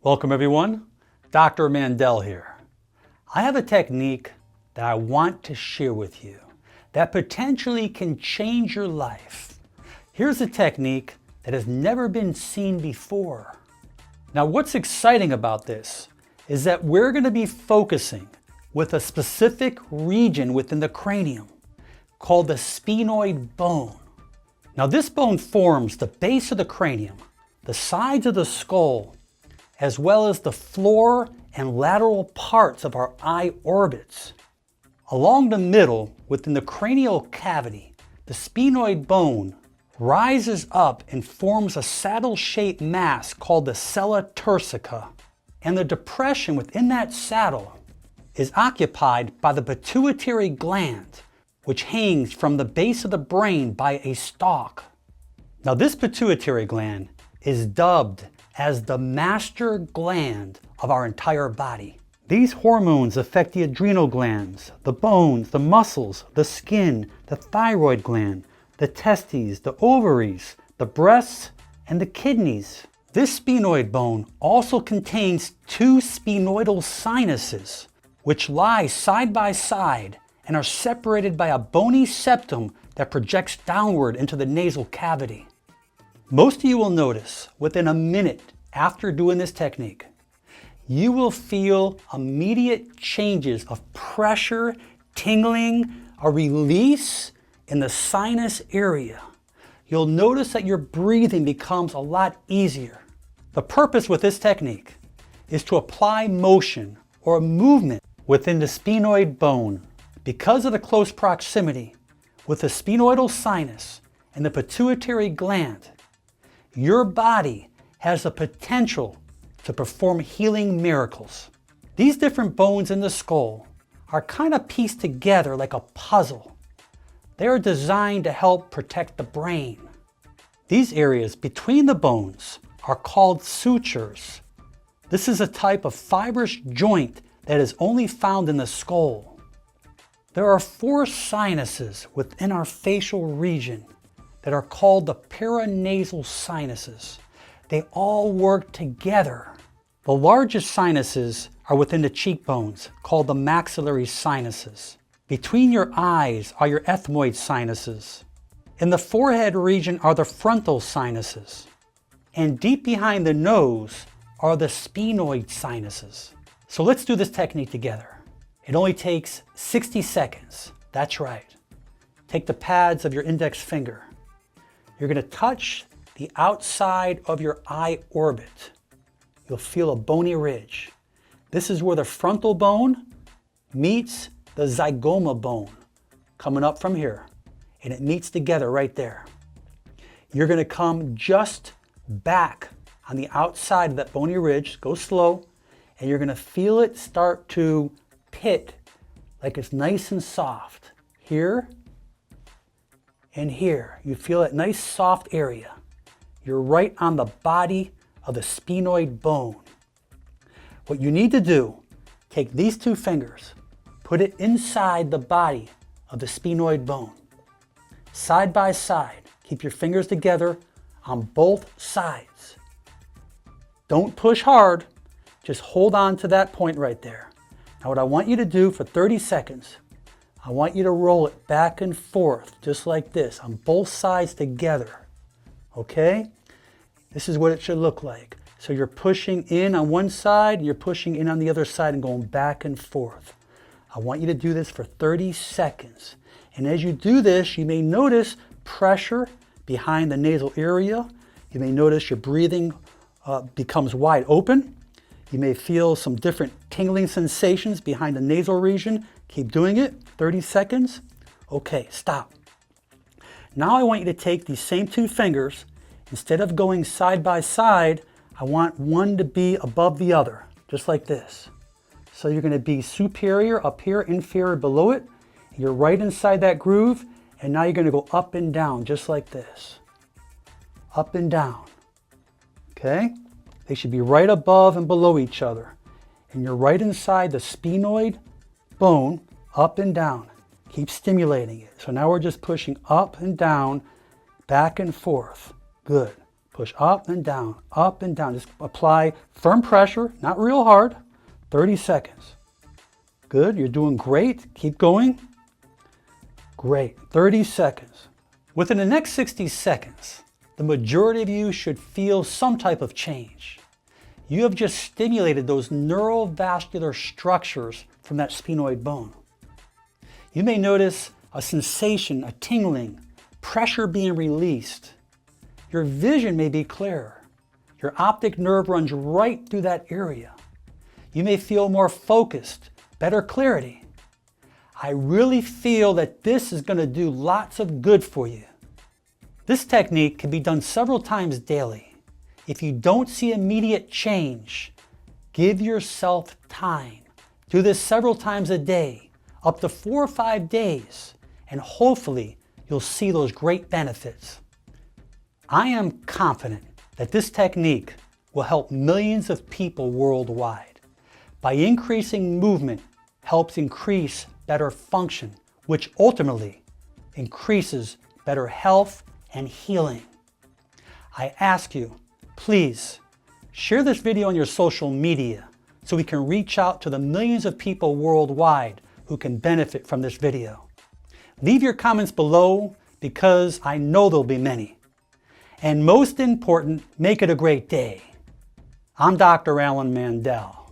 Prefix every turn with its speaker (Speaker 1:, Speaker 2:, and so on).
Speaker 1: Welcome everyone, Dr. Mandell here. I have a technique that I want to share with you that potentially can change your life. Here's a technique that has never been seen before. Now what's exciting about this is that we're going to be focusing with a specific region within the cranium called the sphenoid bone. Now this bone forms the base of the cranium, the sides of the skull, as well as the floor and lateral parts of our eye orbits. Along the middle, within the cranial cavity, the sphenoid bone rises up and forms a saddle-shaped mass called the sella turcica. And the depression within that saddle is occupied by the pituitary gland, which hangs from the base of the brain by a stalk. Now this pituitary gland is dubbed as the master gland of our entire body. These hormones affect the adrenal glands, the bones, the muscles, the skin, the thyroid gland, the testes, the ovaries, the breasts, and the kidneys. This sphenoid bone also contains two sphenoidal sinuses, which lie side by side and are separated by a bony septum that projects downward into the nasal cavity. Most of you will notice within a minute after doing this technique, you will feel immediate changes of pressure, tingling, a release in the sinus area. You'll notice that your breathing becomes a lot easier. The purpose with this technique is to apply motion or movement within the sphenoid bone. Because of the close proximity with the sphenoidal sinus and the pituitary gland, your body has the potential to perform healing miracles. These different bones in the skull are kind of pieced together like a puzzle. They are designed to help protect the brain. These areas between the bones are called sutures. This is a type of fibrous joint that is only found in the skull. There are 4 sinuses within our facial region that are called the paranasal sinuses. They all work together. The largest sinuses are within the cheekbones, called the maxillary sinuses. Between your eyes are your ethmoid sinuses. In the forehead region are the frontal sinuses. And deep behind the nose are the sphenoid sinuses. So let's do this technique together. It only takes 60 seconds. That's right. Take the pads of your index finger. You're going to touch the outside of your eye orbit. You'll feel a bony ridge. This is where the frontal bone meets the zygoma bone, coming up from here, and it meets together right there. You're going to come just back on the outside of that bony ridge, go slow, and you're going to feel it start to pit like it's nice and soft. Here and here, you feel that nice soft area. You're right on the body of the sphenoid bone. What you need to do, take these 2 fingers, put it inside the body of the sphenoid bone. Side by side, keep your fingers together on both sides. Don't push hard, just hold on to that point right there. Now what I want you to do for 30 seconds, I want you to roll it back and forth, just like this, on both sides together, okay? This is what it should look like. So you're pushing in on one side, you're pushing in on the other side and going back and forth. I want you to do this for 30 seconds. And as you do this, you may notice pressure behind the nasal area. You may notice your breathing becomes wide open. You may feel some different tingling sensations behind the nasal region. Keep doing it, 30 seconds. Okay, stop. Now I want you to take these same 2 fingers. Instead of going side by side, I want one to be above the other, just like this. So you're going to be superior up here, inferior below it. You're right inside that groove, and now you're going to go up and down, just like this. Up and down. Okay? They should be right above and below each other. And you're right inside the sphenoid bone, up and down. Keep stimulating it. So now we're just pushing up and down, back and forth. Good. Push up and down, up and down. Just apply firm pressure, not real hard. 30 seconds. Good, you're doing great. Keep going. Great, 30 seconds. Within the next 60 seconds, the majority of you should feel some type of change. You have just stimulated those neurovascular structures from that sphenoid bone. You may notice a sensation, a tingling, pressure being released. Your vision may be clearer. Your optic nerve runs right through that area. You may feel more focused, better clarity. I really feel that this is going to do lots of good for you. This technique can be done several times daily. If you don't see immediate change, give yourself time. Do this several times a day, up to 4 or 5 days, and hopefully you'll see those great benefits. I am confident that this technique will help millions of people worldwide. By increasing movement helps increase better function, which ultimately increases better health and healing. I ask you, please share this video on your social media so we can reach out to the millions of people worldwide who can benefit from this video. Leave your comments below because I know there'll be many. And most important, make it a great day. I'm Dr. Alan Mandell.